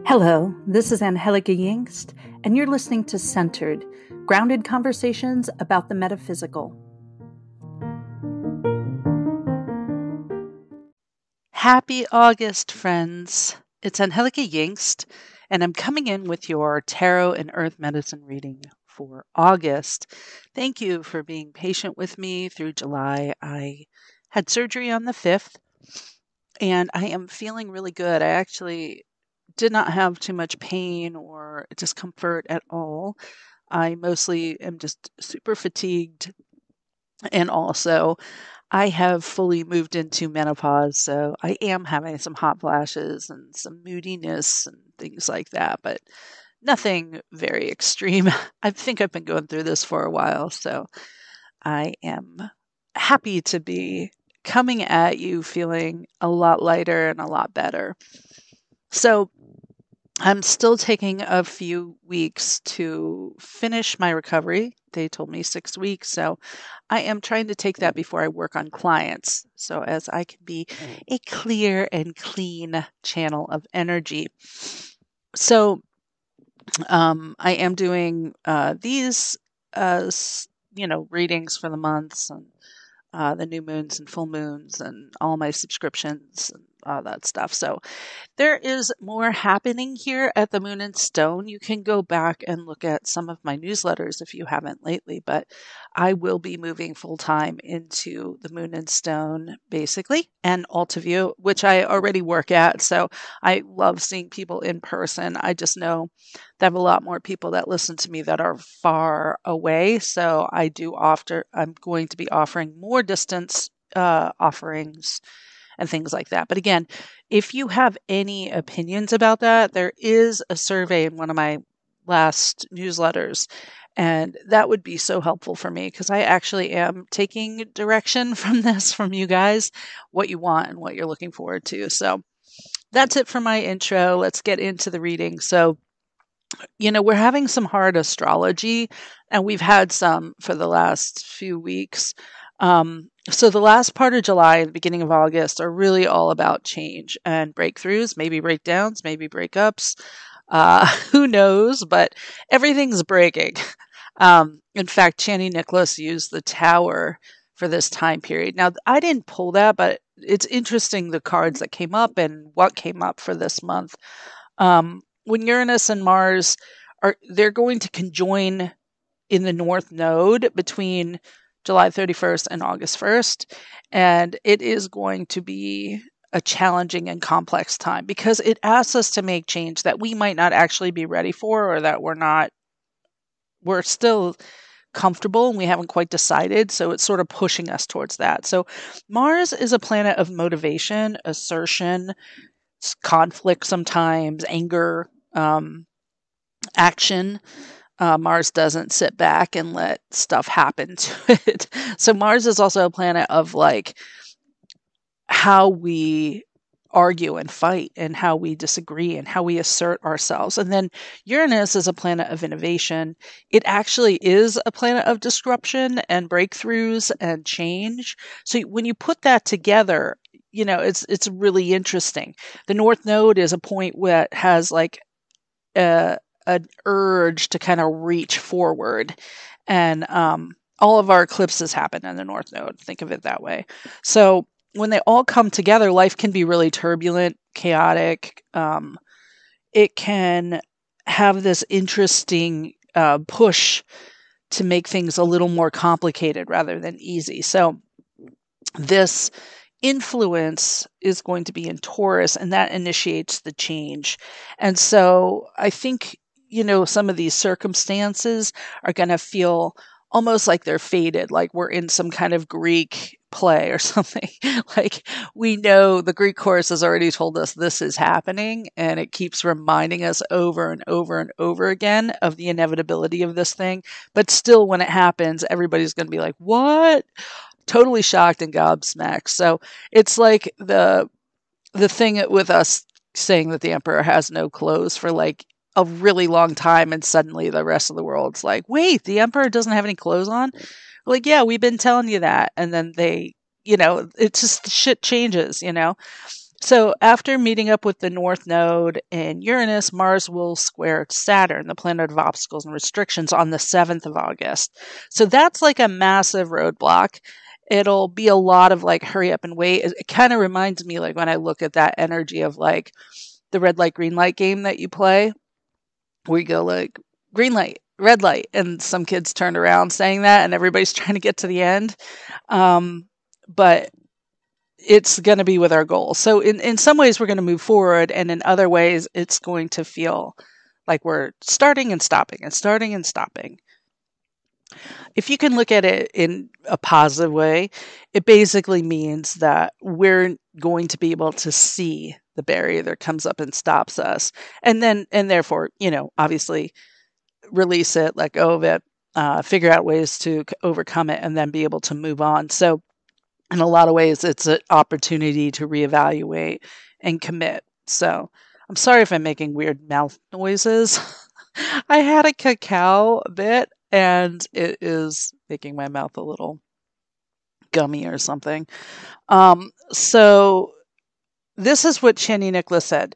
Hello, this is Angie Yingst, and you're listening to Centered, grounded conversations about the metaphysical. Happy August, friends. It's Angie Yingst, and I'm coming in with your tarot and earth medicine reading for August. Thank you for being patient with me through July. I had surgery on the 5th, and I am feeling really good. I actually did not have too much pain or discomfort at all. I mostly am just super fatigued, and also I have fully moved into menopause, so I am having some hot flashes and some moodiness and things like that, but nothing very extreme. I think I've been going through this for a while, so I am happy to be coming at you feeling a lot lighter and a lot better. So I'm still taking a few weeks to finish my recovery. They told me 6 weeks, so I am trying to take that before I work on clients, so as I can be a clear and clean channel of energy. So I am doing these, readings for the months and the new moons and full moons and all my subscriptions and all that stuff. So there is more happening here at the Moon and Stone. You can go back and look at some of my newsletters if you haven't lately, but I will be moving full time into the Moon and Stone, basically, and AltaView, which I already work at. So I love seeing people in person. I just know that I have a lot more people that listen to me that are far away. So I'm going to be offering more distance offerings and things like that. But again, if you have any opinions about that, there is a survey in one of my last newsletters, and that would be so helpful for me because I actually am taking direction from this from you guys, what you want and what you're looking forward to. So that's it for my intro. Let's get into the reading. So, we're having some hard astrology, and we've had some for the last few weeks. So the last part of July and the beginning of August are really all about change and breakthroughs, maybe breakdowns, maybe breakups. Who knows? But everything's breaking. In fact, Chani Nicholas used the Tower for this time period. Now, I didn't pull that, but it's interesting the cards that came up and what came up for this month. When Uranus and Mars they're going to conjoin in the North Node between July 31st and August 1st. And it is going to be a challenging and complex time because it asks us to make change that we might not actually be ready for, or that we're still comfortable and we haven't quite decided. So it's sort of pushing us towards that. So Mars is a planet of motivation, assertion, conflict sometimes, anger, action. Mars doesn't sit back and let stuff happen to it. So Mars is also a planet of like how we argue and fight and how we disagree and how we assert ourselves. And then Uranus is a planet of innovation. It actually is a planet of disruption and breakthroughs and change. So when you put that together, it's really interesting. The North Node is a point where it has like an urge to kind of reach forward, and all of our eclipses happen in the North Node. Think of it that way. So when they all come together, life can be really turbulent, chaotic. It can have this interesting push to make things a little more complicated rather than easy. So this influence is going to be in Taurus, and that initiates the change. And so I think, some of these circumstances are going to feel almost like they're fated, like we're in some kind of Greek play or something. Like we know the Greek chorus has already told us this is happening, and it keeps reminding us over and over and over again of the inevitability of this thing. But still, when it happens, everybody's going to be like, what? Totally shocked and gobsmacked. So it's like the thing with us saying that the emperor has no clothes for like a really long time, and suddenly the rest of the world's like, wait, the emperor doesn't have any clothes on? Like, yeah, we've been telling you that. And then it just shit changes. So after meeting up with the North Node in Uranus, Mars will square Saturn, the planet of obstacles and restrictions, on the 7th of August. So that's like a massive roadblock. It'll be a lot of like hurry up and wait. It kind of reminds me like when I look at that energy of like the red light, green light game that you play, where you go like green light, red light, and some kids turned around saying that and everybody's trying to get to the end. But it's going to be with our goals. So in some ways we're going to move forward, and in other ways it's going to feel like we're starting and stopping and starting and stopping. If you can look at it in a positive way, it basically means that we're going to be able to see the barrier that comes up and stops us. And therefore, obviously release it, let go of it, figure out ways to overcome it, and then be able to move on. So in a lot of ways, it's an opportunity to reevaluate and commit. So I'm sorry if I'm making weird mouth noises. I had a cacao a bit, and it is making my mouth a little gummy or something. So this is what Chani Nicholas said.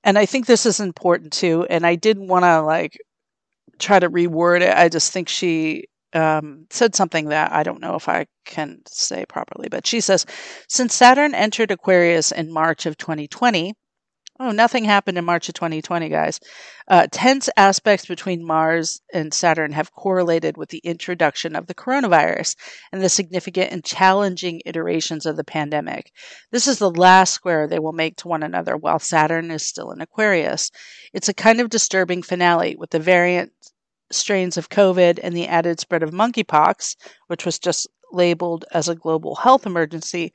And I think this is important too. And I didn't want to try to reword it. I just think she said something that I don't know if I can say properly, but she says, since Saturn entered Aquarius in March of 2020, nothing happened in March of 2020, guys. Tense aspects between Mars and Saturn have correlated with the introduction of the coronavirus and the significant and challenging iterations of the pandemic. This is the last square they will make to one another while Saturn is still in Aquarius. It's a kind of disturbing finale with the variant strains of COVID and the added spread of monkeypox, which was just labeled as a global health emergency.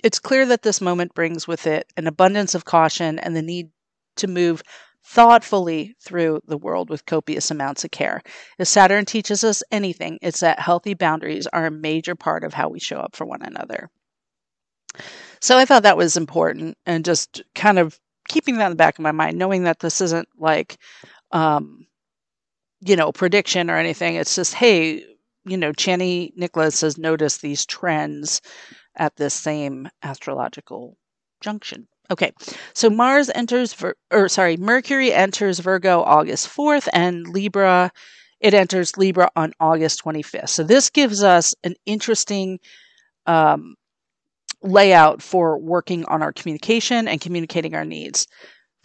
It's clear that this moment brings with it an abundance of caution and the need to move thoughtfully through the world with copious amounts of care. If Saturn teaches us anything, it's that healthy boundaries are a major part of how we show up for one another. So I thought that was important, and just kind of keeping that in the back of my mind, knowing that this isn't like, prediction or anything. It's just, hey, Chani Nicholas has noticed these trends at this same astrological junction. Okay, so Mercury enters Virgo August 4th, and it enters Libra on August 25th. So this gives us an interesting layout for working on our communication and communicating our needs.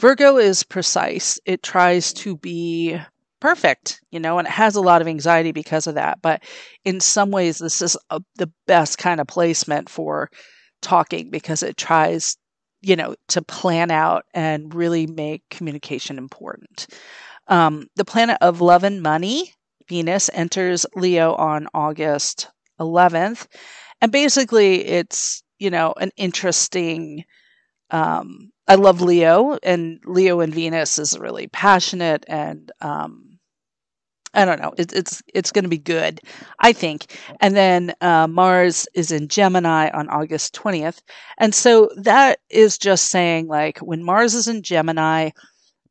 Virgo is precise. It tries to be perfect, and it has a lot of anxiety because of that. But in some ways, this is the best kind of placement for talking, because it tries, to plan out and really make communication important. The planet of love and money, Venus, enters Leo on August 11th. And basically, it's, an interesting... I love Leo, and Leo and Venus is really passionate, and I don't know. It's going to be good, I think. And then Mars is in Gemini on August 20th. And so that is just saying, like, when Mars is in Gemini,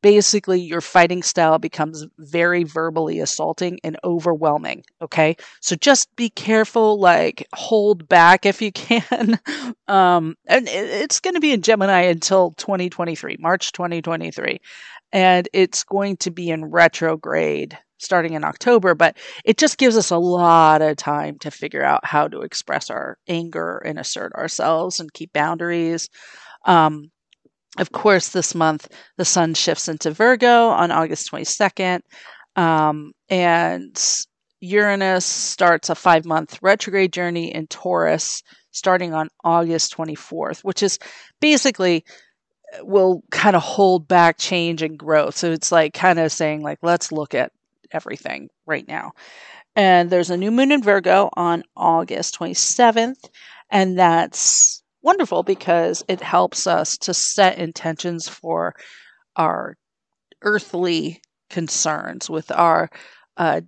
basically your fighting style becomes very verbally assaulting and overwhelming. Okay. So just be careful, hold back if you can. And it's going to be in Gemini until 2023, March 2023. And it's going to be in retrograde starting in October, but it just gives us a lot of time to figure out how to express our anger and assert ourselves and keep boundaries. Of course, this month, the sun shifts into Virgo on August 22nd, and Uranus starts a 5-month retrograde journey in Taurus starting on August 24th, which is basically will kind of hold back change and growth. So it's kind of saying, let's look at everything right now. And there's a new moon in Virgo on August 27th, and that's wonderful because it helps us to set intentions for our earthly concerns with our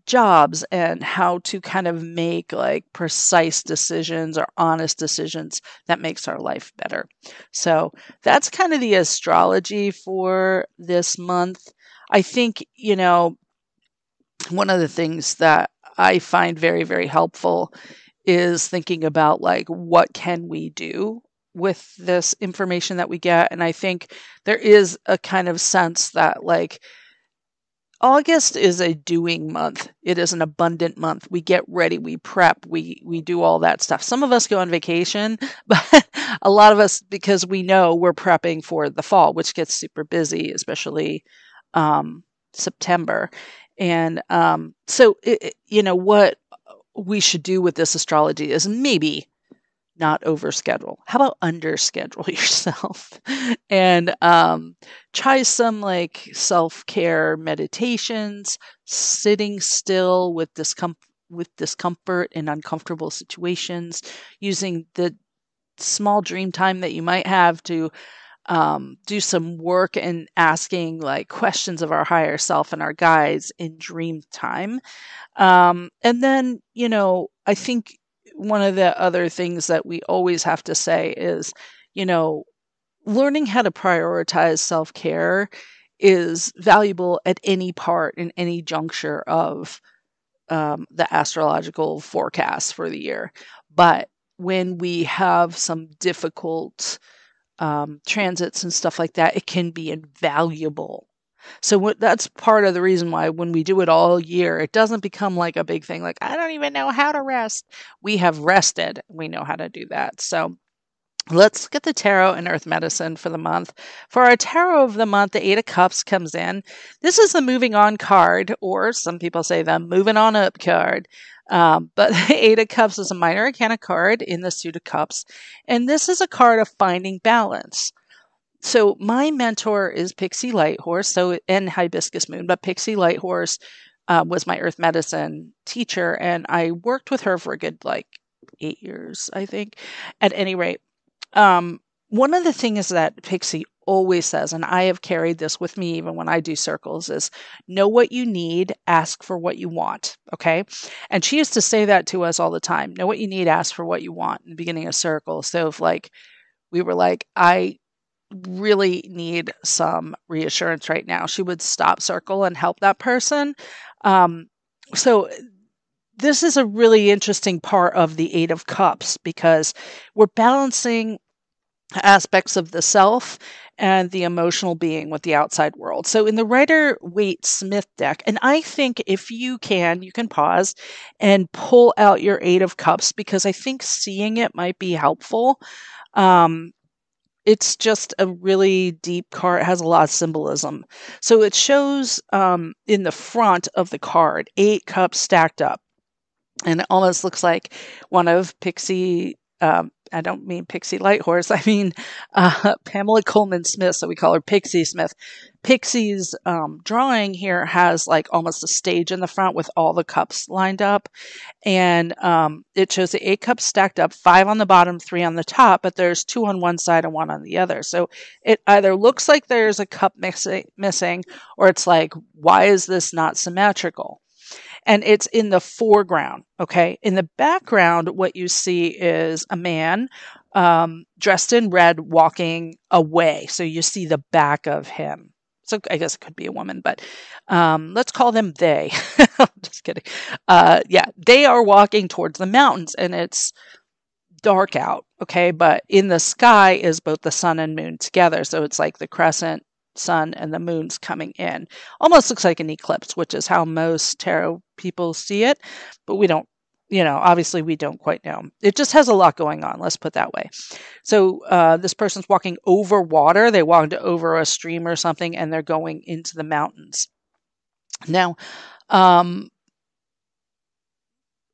jobs, and how to kind of make precise decisions or honest decisions that makes our life better. So that's kind of the astrology for this month. I think, one of the things that I find very, very helpful is thinking about what can we do with this information that we get. And I think there is a kind of sense that like August is a doing month. It is an abundant month. We get ready, we prep, we do all that stuff. Some of us go on vacation, but a lot of us, because we know we're prepping for the fall, which gets super busy, especially September. And so, what we should do with this astrology is maybe not overschedule. How about underschedule yourself and try some like self-care meditations, sitting still with discomfort in uncomfortable situations, using the small dream time that you might have to do some work and asking like questions of our higher self and our guides in dream time. And then, I think one of the other things that we always have to say is, learning how to prioritize self-care is valuable at any part in any juncture of the astrological forecast for the year. But when we have some difficult transits and stuff like that, it can be invaluable. So that's part of the reason why when we do it all year, it doesn't become like a big thing. Like, I don't even know how to rest. We have rested. We know how to do that. So let's look at the tarot and earth medicine for the month. For our tarot of the month, the Eight of Cups comes in. This is the moving on card, or some people say the moving on up card. But the Eight of Cups is a minor arcana card in the suit of cups. And this is a card of finding balance. So my mentor is Pixie Lighthorse, and Hibiscus Moon, but Pixie Lighthorse was my earth medicine teacher, and I worked with her for a good 8 years, I think. At any rate, one of the things that Pixie always says, and I have carried this with me even when I do circles, is know what you need, ask for what you want. Okay. And she used to say that to us all the time. Know what you need, ask for what you want in the beginning of circles. So if we were like, I really need some reassurance right now, she would stop circle and help that person. So this is a really interesting part of the Eight of Cups because we're balancing aspects of the self and the emotional being with the outside world. So in the Rider-Waite-Smith deck, and I think if you can pause and pull out your Eight of Cups because I think seeing it might be helpful. It's just a really deep card. It has a lot of symbolism. So it shows in the front of the card, 8 cups stacked up. And it almost looks like one of Pixie, I don't mean Pixie Lighthorse, I mean Pamela Coleman Smith, so we call her Pixie Smith. Pixie's drawing here has almost a stage in the front with all the cups lined up. And it shows the 8 cups stacked up, 5 on the bottom, 3 on the top, but there's 2 on one side and 1 on the other. So it either looks like there's a cup missing, or it's like, why is this not symmetrical? And it's in the foreground, okay? In the background, what you see is a man dressed in red walking away. So you see the back of him. So I guess it could be a woman, but let's call them they. I'm just kidding. They are walking towards the mountains, and it's dark out, okay? But in the sky is both the sun and moon together. So it's like the crescent sun and the moon's coming in. Almost looks like an eclipse, which is how most tarot people see it. But we don't, obviously we don't quite know. It just has a lot going on, let's put it that way. So this person's walking over water. They walked over a stream or something, and they're going into the mountains. Now,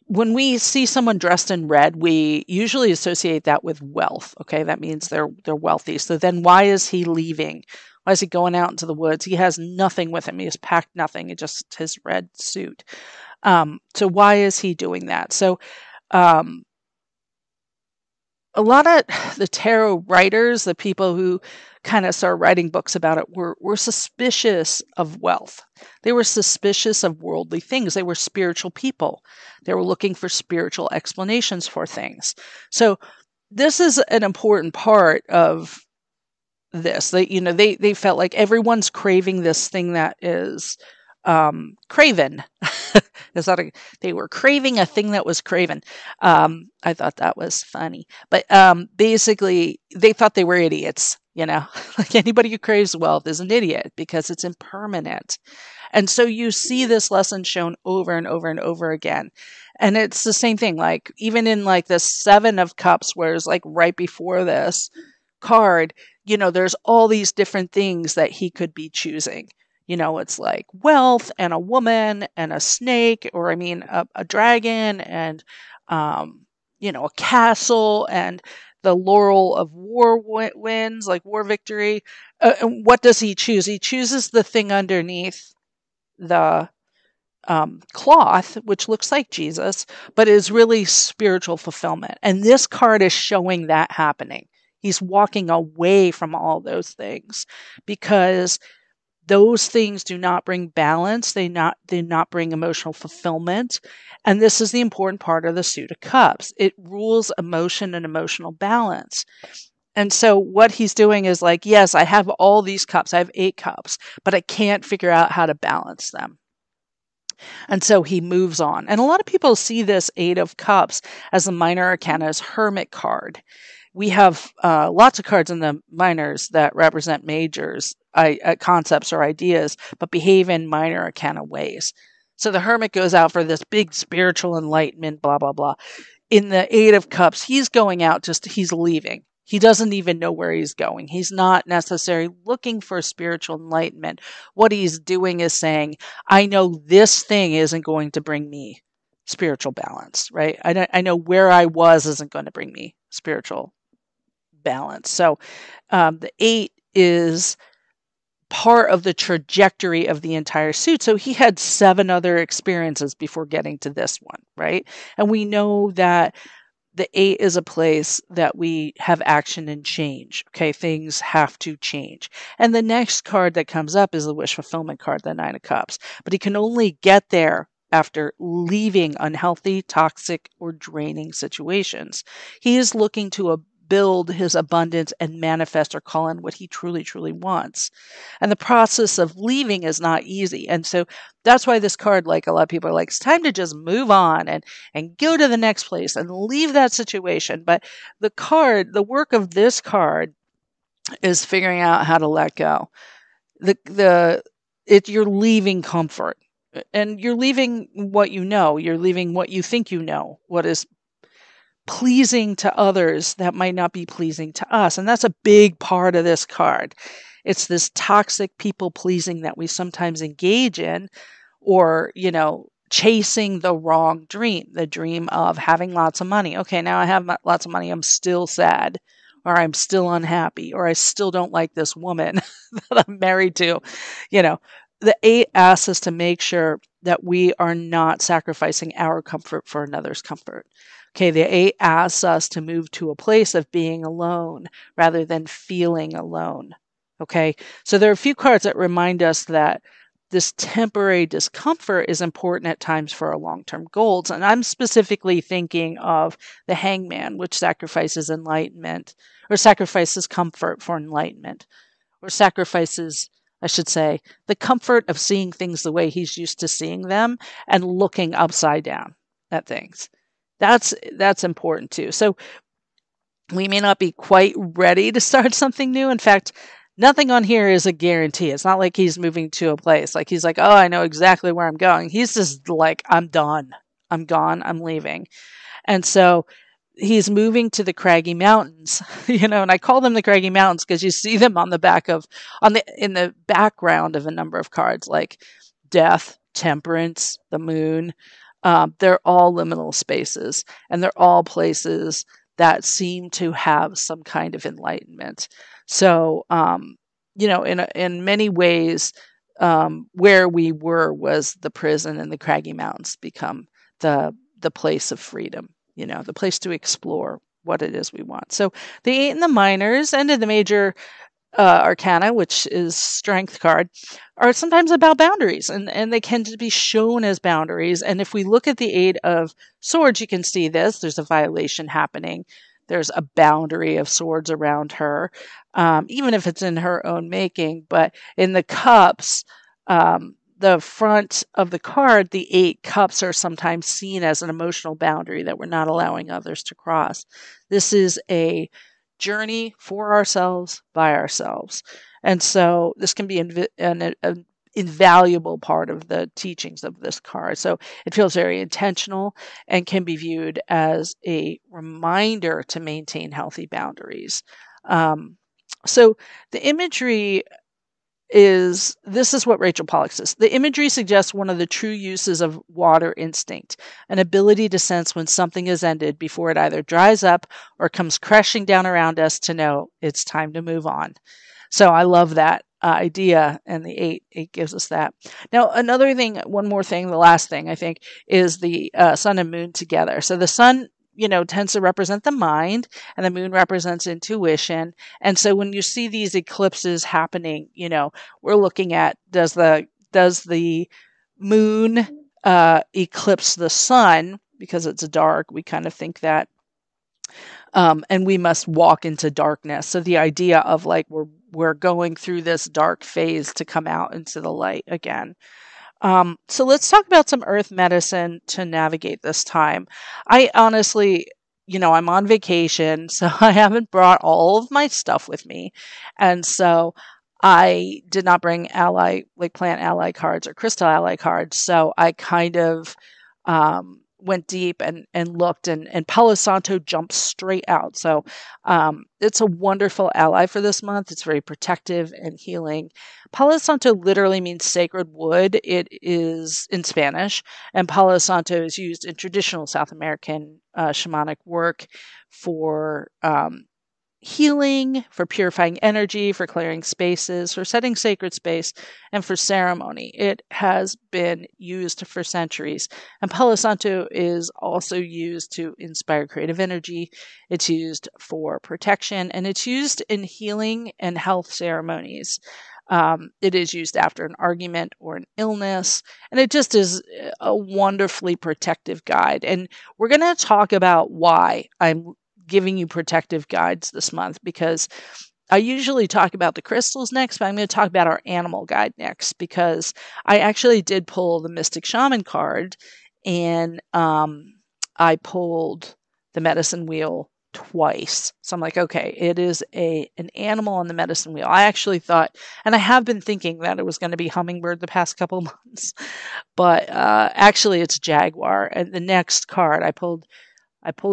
when we see someone dressed in red, we usually associate that with wealth. Okay, that means they're wealthy. So then why is he leaving? Why is he going out into the woods? He has nothing with him. He has packed nothing. It's just his red suit. So why is he doing that? So a lot of the tarot writers, the people who kind of started writing books about it, were suspicious of wealth. They were suspicious of worldly things. They were spiritual people. They were looking for spiritual explanations for things. So this is an important part of this. They felt like everyone's craving this thing that is craven. They were craving a thing that was craven. I thought that was funny, but basically, they thought they were idiots, like anybody who craves wealth is an idiot because it's impermanent. And so you see this lesson shown over and over and over again. And it's the same thing, like even in like the 7 of Cups, where it's like right before this card, there's all these different things that he could be choosing. It's like wealth and a woman and a snake, or a dragon and, a castle and the laurel of war wins, like war victory. And what does he choose? He chooses the thing underneath the cloth, which looks like Jesus, but is really spiritual fulfillment. And this card is showing that happening. He's walking away from all those things because those things do not bring balance. They do not bring emotional fulfillment. And this is the important part of the Suit of Cups. It rules emotion and emotional balance. And so what he's doing is like, yes, I have all these cups. I have 8 cups, but I can't figure out how to balance them. And so he moves on. And a lot of people see this 8 of Cups as the minor arcana's hermit card. We have lots of cards in the minors that represent majors, concepts or ideas, but behave in minor arcana ways. So the hermit goes out for this big spiritual enlightenment, blah, blah, blah. In the 8 of Cups, he's going out, he's leaving. He doesn't even know where he's going. He's not necessarily looking for spiritual enlightenment. What he's doing is saying, I know this thing isn't going to bring me spiritual balance, right? I know where I was isn't going to bring me spiritual balance. So the 8 is part of the trajectory of the entire suit. So he had 7 other experiences before getting to this one, right? And we know that the 8 is a place that we have action and change. Okay, things have to change. And the next card that comes up is the wish fulfillment card, the 9 of Cups. But he can only get there after leaving unhealthy, toxic, or draining situations. He is looking to build his abundance and manifest or call in what he truly, truly wants. And the process of leaving is not easy. And so that's why this card, like a lot of people are like, it's time to just move on and go to the next place and leave that situation. But the work of this card is figuring out how to let go. You're leaving comfort. And you're leaving what you know. You're leaving what you think you know, what is pleasing to others that might not be pleasing to us. And that's a big part of this card. It's this toxic people pleasing that we sometimes engage in, or, chasing the wrong dream, the dream of having lots of money. Okay, now I have lots of money. I'm still sad, or I'm still unhappy, or I still don't like this woman that I'm married to. The 8 asks us to make sure that we are not sacrificing our comfort for another's comfort. Okay, the 8 asks us to move to a place of being alone rather than feeling alone. Okay, so there are a few cards that remind us that this temporary discomfort is important at times for our long-term goals. And I'm specifically thinking of the Hangman, which sacrifices enlightenment, or sacrifices comfort for enlightenment, or sacrifices, I should say, the comfort of seeing things the way he's used to seeing them and looking upside down at things. That's important too. So we may not be quite ready to start something new. In fact, nothing on here is a guarantee. It's not like he's moving to a place. Like he's like, oh, I know exactly where I'm going. He's just like, I'm done. I'm gone. I'm leaving. And so he's moving to the craggy mountains, and I call them the craggy mountains because you see them in the background of a number of cards like death, temperance, the moon. They're all liminal spaces, and they're all places that seem to have some kind of enlightenment. So, in many ways, where we were was the prison, and the craggy mountains become the place of freedom, the place to explore what it is we want. So the 8 in the minors and in the major arcana, which is strength card, are sometimes about boundaries, and they can be shown as boundaries. And if we look at the 8 of swords, you can see this. There's a violation happening. There's a boundary of swords around her, even if it's in her own making. But in the cups, the front of the card, the 8 cups are sometimes seen as an emotional boundary that we're not allowing others to cross. This is a journey for ourselves, by ourselves. And so this can be an invaluable part of the teachings of this card. So it feels very intentional and can be viewed as a reminder to maintain healthy boundaries. So the imagery this is what Rachel Pollack says. The imagery suggests one of the true uses of water instinct, an ability to sense when something has ended before it either dries up or comes crashing down around us to know it's time to move on. So I love that idea, and the eight gives us that. Now, one more thing, the last thing I think is the sun and moon together. So the sun, tends to represent the mind, and the moon represents intuition. And so when you see these eclipses happening, we're looking at does the moon eclipse the sun because it's dark? We kind of think that. And we must walk into darkness. So the idea of like we're going through this dark phase to come out into the light again. So let's talk about some earth medicine to navigate this time. I honestly, I'm on vacation, so I haven't brought all of my stuff with me. And so I did not bring plant ally cards or crystal ally cards. So I kind of, went deep and looked, and Palo Santo jumped straight out. So it's a wonderful ally for this month. It's very protective and healing. Palo Santo literally means sacred wood. It is in Spanish, and Palo Santo is used in traditional South American shamanic work for healing, for purifying energy, for clearing spaces, for setting sacred space, and for ceremony. It has been used for centuries. And Palo Santo is also used to inspire creative energy. It's used for protection, and it's used in healing and health ceremonies. It is used after an argument or an illness, and it just is a wonderfully protective guide. And we're going to talk about why I'm giving you protective guides this month, because I usually talk about the crystals next, but I'm going to talk about our animal guide next, because I actually did pull the Mystic Shaman card, and I pulled the medicine wheel twice. So I'm like, okay, it is an animal on the medicine wheel. I actually thought, and I have been thinking that it was going to be hummingbird the past couple months, but actually it's jaguar. And the next card I pulled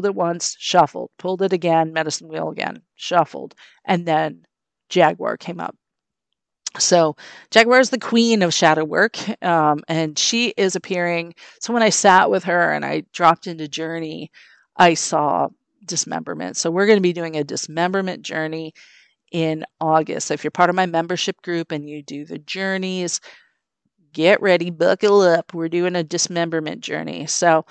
it once, shuffled, pulled it again, medicine wheel again, shuffled, and then jaguar came up. So jaguar is the queen of shadow work, and she is appearing. So when I sat with her and I dropped into journey, I saw dismemberment. So we're going to be doing a dismemberment journey in August. So if you're part of my membership group and you do the journeys, get ready, buckle up. We're doing a dismemberment journey. So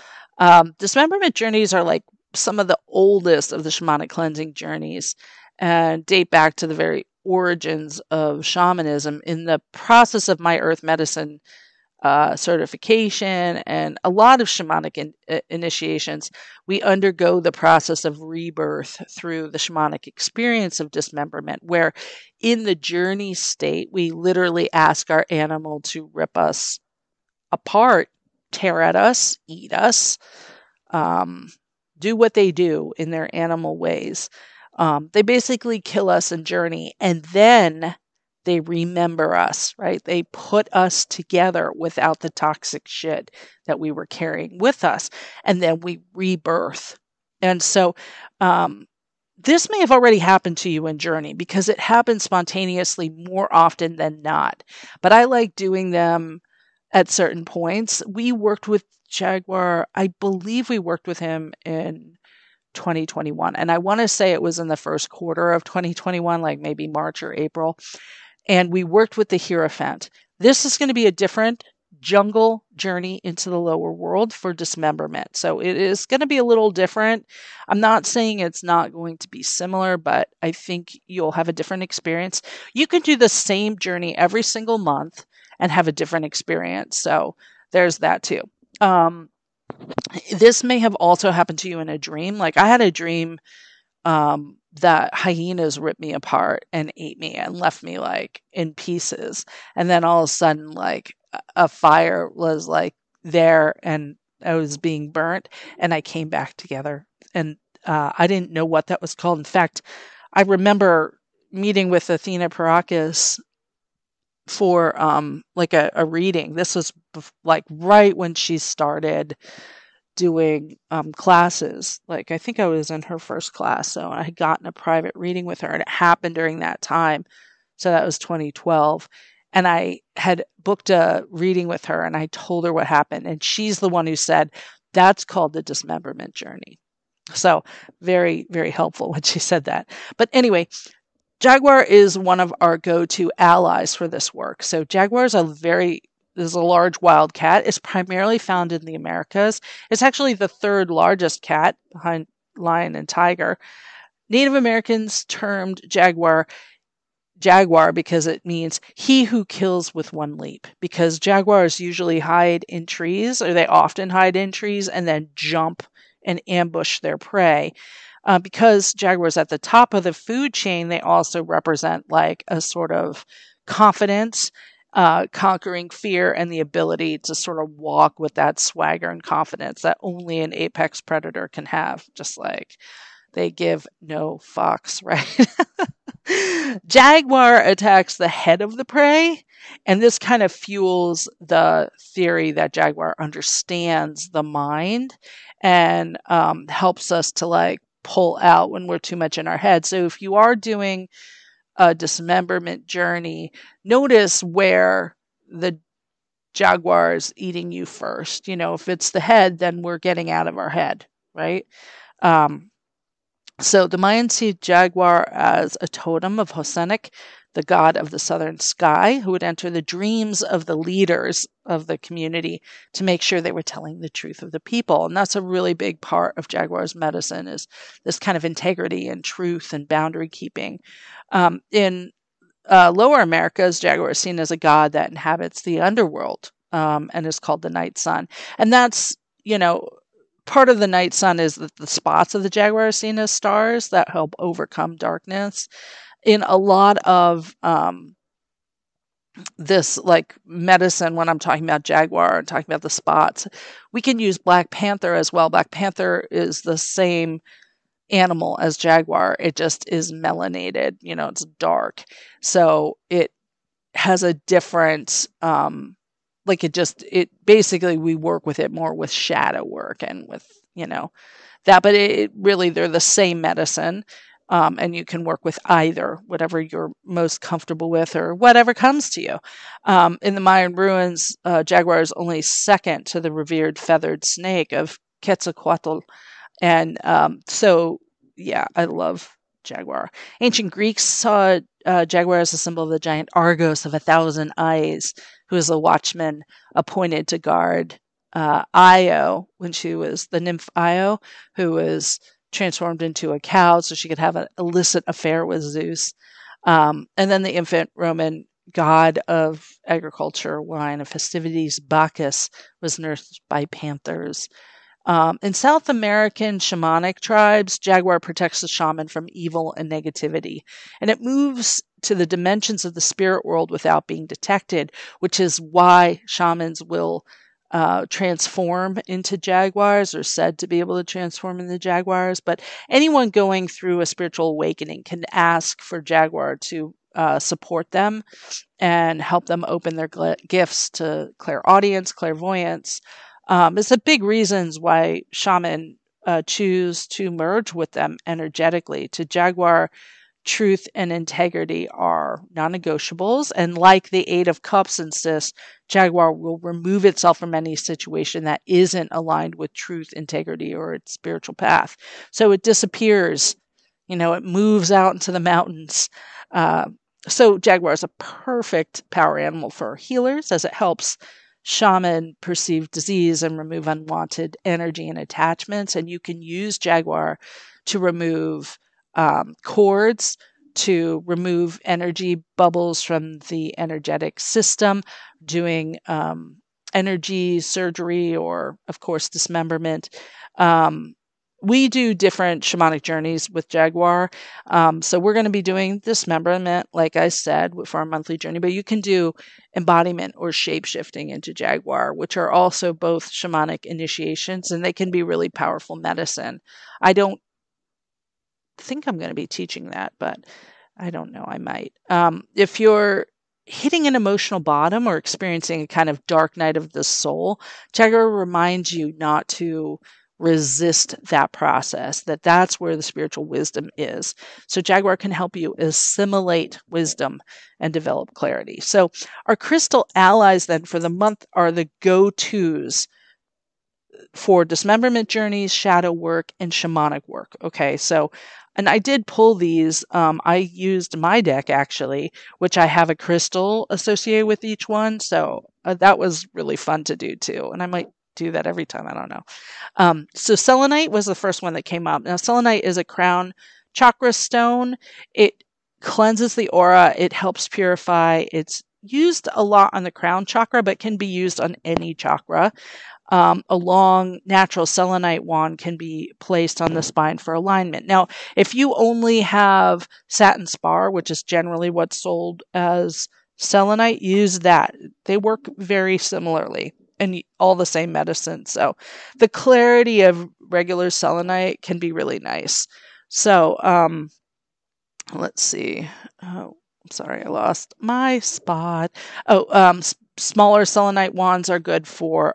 dismemberment journeys are like some of the oldest of the shamanic cleansing journeys and date back to the very origins of shamanism. In the process of my earth medicine certification and a lot of shamanic initiations, we undergo the process of rebirth through the shamanic experience of dismemberment, where in the journey state, we literally ask our animal to rip us apart, tear at us, eat us, do what they do in their animal ways. They basically kill us in journey, and then they remember us, right? They put us together without the toxic shit that we were carrying with us, and then we rebirth. And so this may have already happened to you in journey, because it happens spontaneously more often than not. But I like doing them at certain points. We worked with Jaguar, I believe we worked with him in 2021. And I want to say it was in the first quarter of 2021, like maybe March or April. And we worked with the Hierophant. This is going to be a different jungle journey into the lower world for dismemberment. So it is going to be a little different. I'm not saying it's not going to be similar, but I think you'll have a different experience. You can do the same journey every single month and have a different experience. So there's that too. This may have also happened to you in a dream. Like I had a dream that hyenas ripped me apart and ate me and left me like in pieces. And then all of a sudden, like a fire was like there and I was being burnt and I came back together. And I didn't know what that was called. In fact, I remember meeting with Athena Parakis for like a reading. This was like right when she started doing classes. Like I think I was in her first class, so I had gotten a private reading with her, and it happened during that time. So that was 2012. And I had booked a reading with her, and I told her what happened, and she's the one who said that's called the dismemberment journey. So very, very helpful when she said that. But anyway, jaguar is one of our go-to allies for this work. So jaguar is a large wild cat. It's primarily found in the Americas. It's actually the third largest cat behind lion and tiger. Native Americans termed jaguar because it means he who kills with one leap, because jaguars usually hide in trees, or they often hide in trees and then jump and ambush their prey. Because jaguars at the top of the food chain, they also represent like a sort of confidence, conquering fear, and the ability to sort of walk with that swagger and confidence that only an apex predator can have, just like they give no fucks, right? Jaguar attacks the head of the prey, and this kind of fuels the theory that jaguar understands the mind and helps us to like pull out when we're too much in our head. So if you are doing a dismemberment journey, notice where the jaguar is eating you first. If it's the head, then we're getting out of our head, right? So the Mayans see jaguar as a totem of Hosenik, the god of the southern sky, who would enter the dreams of the leaders of the community to make sure they were telling the truth of the people. And that's a really big part of jaguar's medicine, is this kind of integrity and truth and boundary keeping. In lower Americas, jaguar is seen as a god that inhabits the underworld and is called the night sun. And that's, part of the night sun is that the spots of the jaguar are seen as stars that help overcome darkness. In a lot of this like medicine, when I'm talking about jaguar and talking about the spots, we can use black panther as well. Black panther is the same animal as jaguar. It just is melanated, it's dark. So it has a different, it basically, we work with it more with shadow work and with, that, but it really, they're the same medicine. And you can work with either, whatever you're most comfortable with or whatever comes to you. In the Mayan ruins, jaguar is only second to the revered feathered snake of Quetzalcoatl. And I love jaguar. Ancient Greeks saw jaguar as a symbol of the giant Argos of 1,000 eyes, who is a watchman appointed to guard Io when she was the nymph Io, who was transformed into a cow so she could have an illicit affair with Zeus. And then the infant Roman god of agriculture, wine, and festivities, Bacchus, was nursed by panthers. In South American shamanic tribes, jaguar protects the shaman from evil and negativity, and it moves to the dimensions of the spirit world without being detected, which is why shamans will transform into jaguars, or said to be able to transform into jaguars. But anyone going through a spiritual awakening can ask for jaguar to support them and help them open their gifts to clairaudience, clairvoyance. It's a big reasons why shaman choose to merge with them energetically. To jaguar, truth and integrity are non-negotiables, and like the Eight of Cups insists, jaguar will remove itself from any situation that isn't aligned with truth, integrity, or its spiritual path. So it disappears, it moves out into the mountains. So jaguar is a perfect power animal for healers, as it helps shaman perceive disease and remove unwanted energy and attachments. And you can use jaguar to remove cords, to remove energy bubbles from the energetic system, doing energy surgery, or of course dismemberment. We do different shamanic journeys with jaguar. So we're going to be doing dismemberment, like I said, for our monthly journey, but you can do embodiment or shape-shifting into jaguar, which are also both shamanic initiations, and they can be really powerful medicine. I don't think I'm going to be teaching that, but I don't know. I might. If you're hitting an emotional bottom or experiencing a kind of dark night of the soul, Jaguar reminds you not to resist that process, that's where the spiritual wisdom is. So Jaguar can help you assimilate wisdom and develop clarity. So our crystal allies then for the month are the go-tos for dismemberment journeys, shadow work, and shamanic work. Okay, so, and I did pull these. I used my deck actually, which I have a crystal associated with each one. So that was really fun to do too. And I might do that every time. I don't know. So selenite was the first one that came up. Now, selenite is a crown chakra stone. It cleanses the aura. It helps purify. It's used a lot on the crown chakra, but can be used on any chakra. A long natural selenite wand can be placed on the spine for alignment. Now, if you only have satin spar, which is generally what's sold as selenite, use that. They work very similarly and all the same medicine. So the clarity of regular selenite can be really nice. So let's see. Oh, sorry, I lost my spot. Smaller selenite wands are good for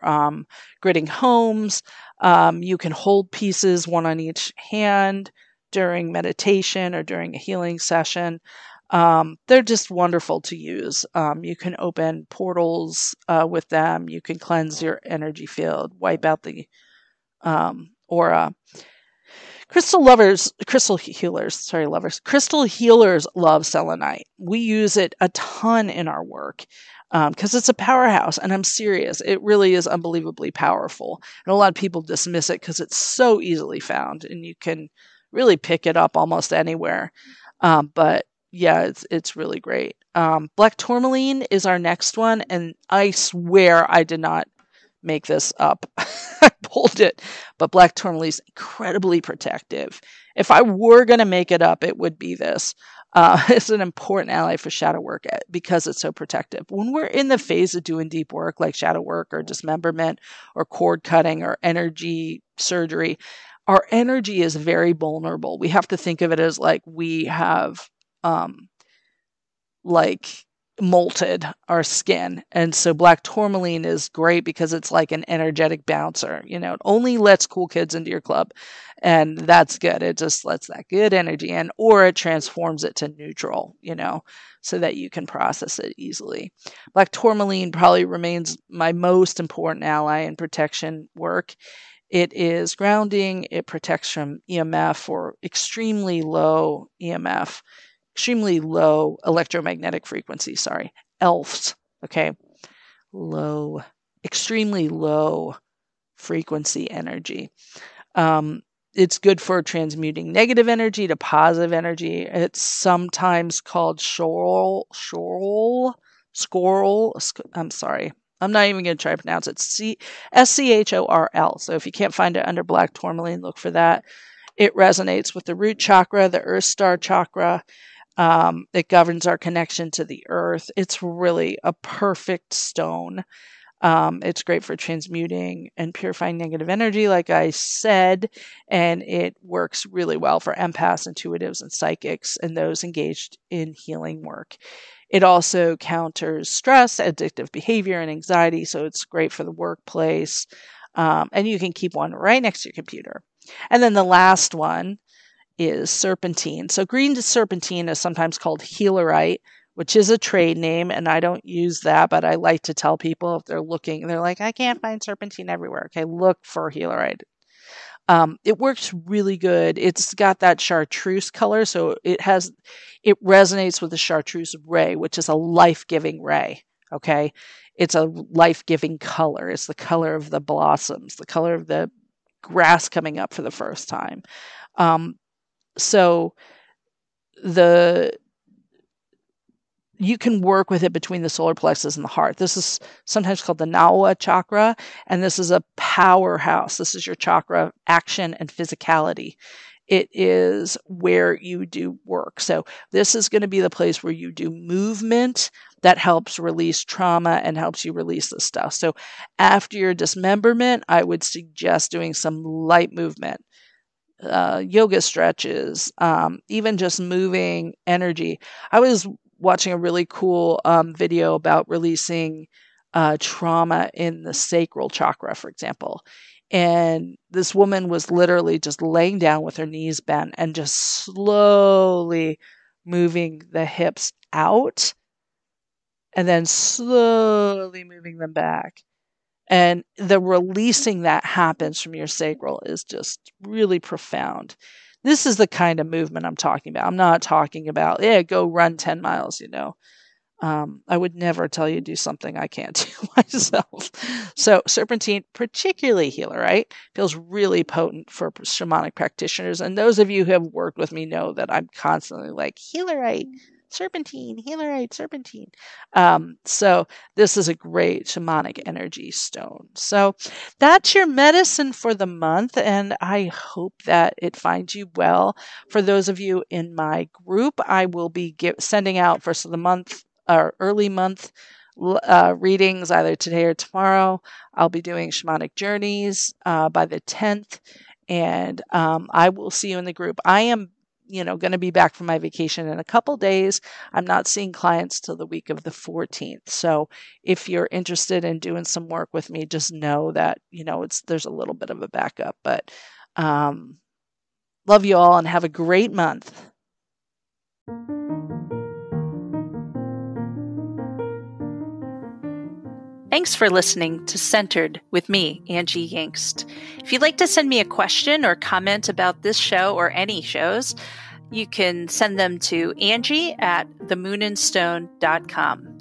gridding homes. You can hold pieces, one on each hand, during meditation or during a healing session. They're just wonderful to use. You can open portals with them. You can cleanse your energy field, wipe out the aura. Crystal healers love selenite. We use it a ton in our work because it's a powerhouse, and I'm serious. It really is unbelievably powerful. And a lot of people dismiss it because it's so easily found, and you can really pick it up almost anywhere. But yeah, it's really great. Black tourmaline is our next one, and I swear I did not make this up. I pulled it, but black tourmaline is incredibly protective. If I were going to make it up, it would be this. It's an important ally for shadow work because it's so protective. When we're in the phase of doing deep work like shadow work or dismemberment or cord cutting or energy surgery, our energy is very vulnerable. We have to think of it as like we have like molted our skin. And so black tourmaline is great because it's like an energetic bouncer. It only lets cool kids into your club, and that's good. It just lets that good energy in, or it transforms it to neutral, so that you can process it easily. Black tourmaline probably remains my most important ally in protection work. It is grounding. It protects from EMF or extremely low electromagnetic frequency, ELFs, okay? Extremely low frequency energy. It's good for transmuting negative energy to positive energy. It's sometimes called squirrel. I'm sorry. I'm not even going to try to pronounce it. SCHORL. So if you can't find it under black tourmaline, look for that. It resonates with the root chakra, the earth star chakra. It governs our connection to the earth. It's really a perfect stone. It's great for transmuting and purifying negative energy, like I said, and it works really well for empaths, intuitives, and psychics, and those engaged in healing work. It also counters stress, addictive behavior, and anxiety, so it's great for the workplace. And you can keep one right next to your computer. And then the last one is serpentine. So green serpentine is sometimes called healerite, which is a trade name, and I don't use that, but I like to tell people if they're looking, they're like, I can't find serpentine everywhere. Okay, look for healerite. It works really good. It's got that chartreuse color, so it resonates with the chartreuse ray, which is a life-giving ray. Okay, it's a life-giving color. It's the color of the blossoms, the color of the grass coming up for the first time. So you can work with it between the solar plexus and the heart. This is sometimes called the Nawa chakra, and this is a powerhouse. This is your chakra of action and physicality. It is where you do work. So this is going to be the place where you do movement that helps release trauma and helps you release this stuff. So after your dismemberment, I would suggest doing some light movement. yoga stretches, even just moving energy. I was watching a really cool video about releasing trauma in the sacral chakra, for example. And this woman was literally just laying down with her knees bent and just slowly moving the hips out and then slowly moving them back. And the releasing that happens from your sacral is just really profound. This is the kind of movement I'm talking about. I'm not talking about, go run 10 miles, I would never tell you to do something I can't do myself. So serpentine, particularly healer, right? Feels really potent for shamanic practitioners. And those of you who have worked with me know that I'm constantly like, healerite, serpentine, healerite, serpentine. So this is a great shamanic energy stone. So that's your medicine for the month. And I hope that it finds you well. For those of you in my group, I will be sending out for the month, or early month readings either today or tomorrow. I'll be doing shamanic journeys by the 10th, and I will see you in the group. I am going to be back from my vacation in a couple days. I'm not seeing clients till the week of the 14th. So if you're interested in doing some work with me, just know that, there's a little bit of a backup, but love you all and have a great month. Thanks for listening to Centered with me, Angie Yingst. If you'd like to send me a question or comment about this show or any shows, you can send them to Angie@themoonandstone.com.